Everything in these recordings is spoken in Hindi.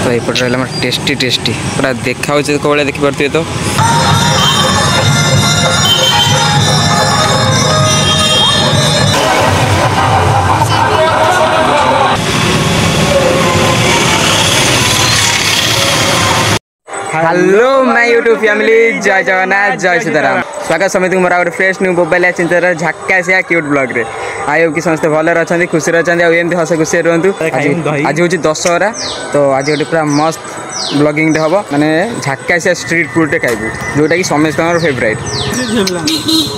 तो यपट रहा टेस्टी टेस्टी पूरा देखा कौ देखिपे तो हेलो माय यूट्यूब फैमिली जय जगन्नाथ जय सीताराम स्वागत समिति मोर गोटे फ्रेश न्यू मोबाइल चिंता झाकासिया क्यूट ब्लॉग रे आई कि समस्त भलर अच्छा खुशी अच्छा आमती हस खुशी रुहतु आज हूँ दशहरा तो आज गोटे पूरा मस्त ब्लॉगिंग हम माने झाकासिया स्ट्रीट फूड खाइबू जोटा कि समस्त फेवरेट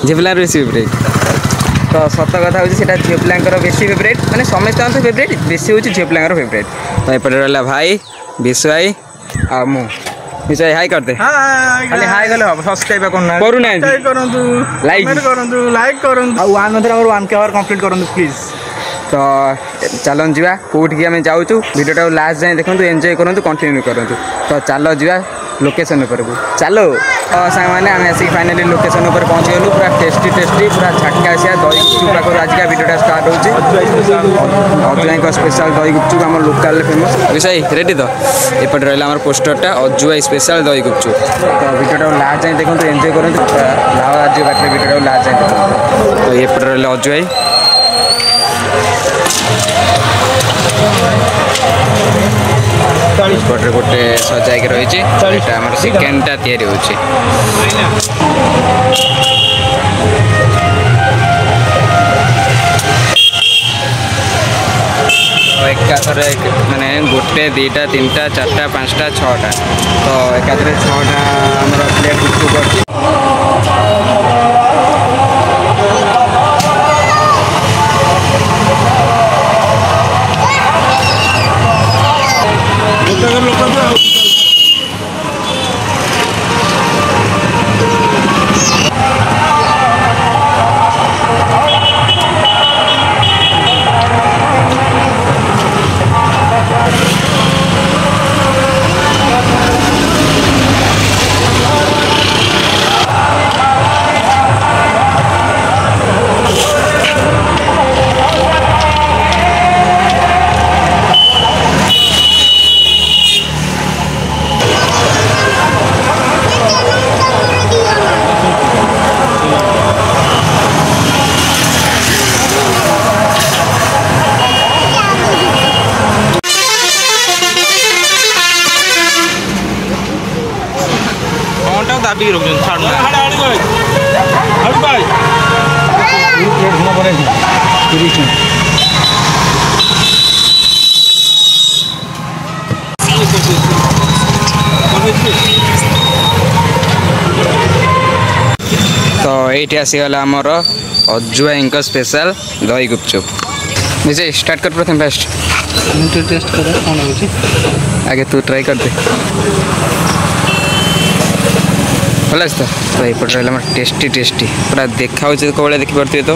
झिपला बेसी फेवरेट तो सत कथा हूँ झिपला बेसी फेवरेट माने समस्त तो फेवरेट बेसी हूँ झिपला फेवरेट तो एपटे रहा भाई विश्व भाई आ मु विषय हाई करते खाली हाई गले हम सब्सक्राइब करना करूना लाइक करंतु लाइक करंतु आ 1 मंथ हमर 1K आवर कंप्लीट करंतु प्लीज तो चलन जीवा कोठी आम जाऊँ वीडियो लास्ट जाए देखो एंजॉय करूँ कंटिन्यू करूँ तो चलो जीवा लोकेशन पर चलो सांग मैंने आम आसिक फाइनाली लोकेशन पर पहुँच गलु पूरा टेस्टी टेस्टी पूरा झटकासिया दही गुपचुप पाखर आज का वीडियो स्टार्ट हो अजुआई स्पेशल दही गुपचुप आम लोकाल फेमस विषय रेडी तो एपटे रहा आम पोस्टरटा अजुआई स्पेशल दही गुपचुप तो वीडियो लास्ट जाए देखो एंजॉय करूँ लाभ राज्य बाटे वीडियो लास्ट जाए देखो तो एपटे रहा अजुआई पटे गोटे सजाई रही चिकेनटा तैयारी होची एकाथर माने गोटे दीटा तीनटा चार्टा पाँचटा छटा तो एकाथर 6टा आमर प्लेट गुपचुप अच्छी दाबी रोक तो ये आसीगला आमर अजुआई स्पेशल दही गुपचुप विजय स्टार्ट कर प्रथम फास्ट टेस्ट कर कौन होची आगे तू ट्राई कर दे भल तो यपटे रहा टेस्टी टेस्टी पूरा देखा कौ देखिपे तो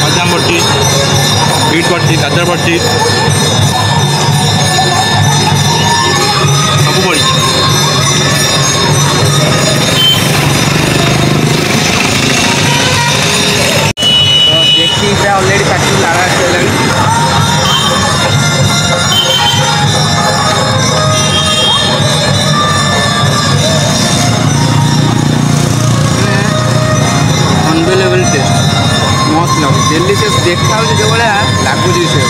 बादाम पड़ती बीट पड़ती गाजर पड़ती सब पड़ी ऑलरेडी पैकिंग लगा अनबिलीवेबल टेस्ट मस्त लगे डेलीशियस देखा जो भाया लगुच से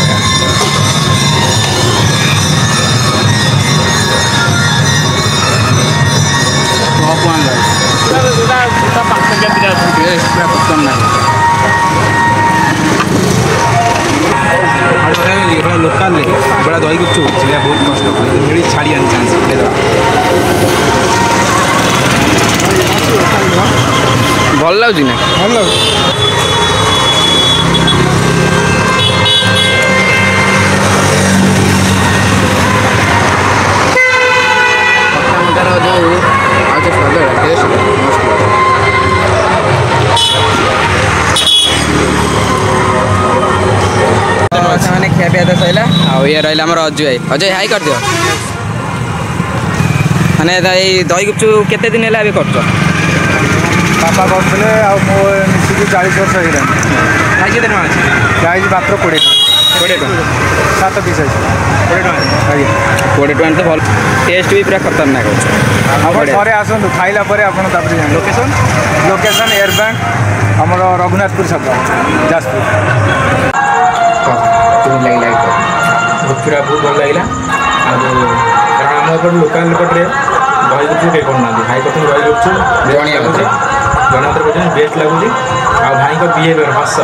टॉप 1 पूरा पसंद लगे लोकाल बड़ा दही गुपचुप बहुत कष्ट मिली छाड़ी आनी चांस भल लगे ना भल ଖିଆ ପିଆ ତ ସରିଲା ଆଉ ଇଏ ରହିଲା ଆମର ଅଜୁ ଭାଇ। ଅଜୟ ହାଇ କରିଦିଅ। ମାନେ ଏଇ ଦହି ଗୁପଚୁପ କେତେ ଦିନ ହେଲା ଏବେ କରୁଛ? ବାପା କରୁଥିଲେ ଆଉ ମୁଁ ମିଶିକି 40 ବର୍ଷ ହେଇଗଲାଣି। ଭାଇ କେତେ ଟଙ୍କା ଅଛି? ପ୍ରାଇସ୍ ମାତ୍ର 20 ଟଙ୍କା। 20 ଟଙ୍କା 7 ପିସ୍ ଅଛି। 20 ଟଙ୍କା ଆଜ୍ଞା 20 ଟଙ୍କା ତ ଭଲ। ଟେଷ୍ଟ ବି ପୁରା ଖତରନାକ। ଆପଣ ଥରେ ଆସନ୍ତୁ, ଖାଇଲା ପରେ ଆପଣ ତାପରେ ଜାଣିବେ। ଲୋକେସନ୍ ଏୟାର ବ୍ୟାଙ୍କ ଆମର ରଘୁନାଥପୁର ଛକ ଯାଜପୁର। ଗୁପଚୁପ୍ ବହୁତ ଭଲ ଲାଗିଲା। ଆଉ କାରଣ ଆମ ଏପଟେ ଲୋକାଲ ପଟରେ ଦହି ଗୁପଚୁପ୍ କେହି କରୁନାହାନ୍ତି। ଭାଇ କରୁଛନ୍ତି ଦହି ଗୁପଚୁପ୍ ଜଣିଆ ଲାଗୁଛି, ଜଣାତରେ କରୁଛନ୍ତି ବେଷ୍ଟ ଲାଗୁଛି। ଆଉ ଭାଇଙ୍କ ବିହେଭିୟର ହସ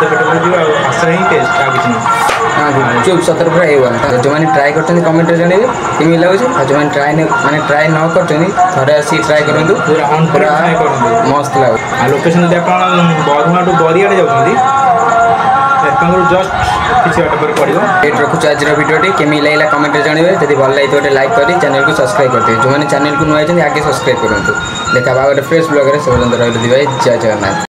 ତ ପେଟ ପଡ଼ିଯିବ। ଆଉ ହସ ହିଁ ଟେଷ୍ଟ, ଆଉ କିଛି ନାହିଁ। ଗୁପଚୁପ୍ ସତରେ ପୁରା A1। ଯେଉଁମାନେ ଟ୍ରାଏ କରୁଛନ୍ତି କମେଣ୍ଟରେ ଜଣେଇବେ କେମିତି ଲାଗୁଛି। ଆଉ ଯେଉଁମାନେ ଟ୍ରାଏ ନ କରୁଛନ୍ତି ଥରେ ଆସିକି ଟ୍ରାଏ କରନ୍ତୁ, ପୁରା 100% କରନ୍ତୁ, ମସ୍ତ ଲାଗୁଛି। ଆଉ ଲୋକେସନ୍ ଯଦି ଆପଣ ବରୁହାଠୁ ବରିଆଡ଼େ ଯାଉଛନ୍ତି, ଏରପାଙ୍ଗରୁ ଜଷ୍ଟ କିଛି ବାଟ ପରେ ପଡ଼ିବ। ଏଇଠି ରଖୁଛୁ ଆଜିର ଭିଡ଼ିଓଟି। କେମିତି ଲାଗିଲା କମେଣ୍ଟରେ ଜଣାଇବେ। ଯଦି ଭଲ ଲାଗିଥିବ ଗୋଟେ ଲାଇକ୍ କରି ଚ୍ୟାନେଲକୁ ସବସ୍କ୍ରାଇବ୍ କରିଦେବେ। ଯେଉଁମାନେ ଚ୍ୟାନେଲକୁ ନୂଆ ହେଇଛନ୍ତି ଆଗେ ସବସ୍କ୍ରାଇବ୍ କରନ୍ତୁ। ଦେଖା ହବା ଗୋଟେ ଫ୍ରେଶ୍ ବ୍ଲଗରେ। ସେ ପର୍ଯ୍ୟନ୍ତ ରହିଲି ଭାଇ, ଜୟ ଜଗନ୍ନାଥ।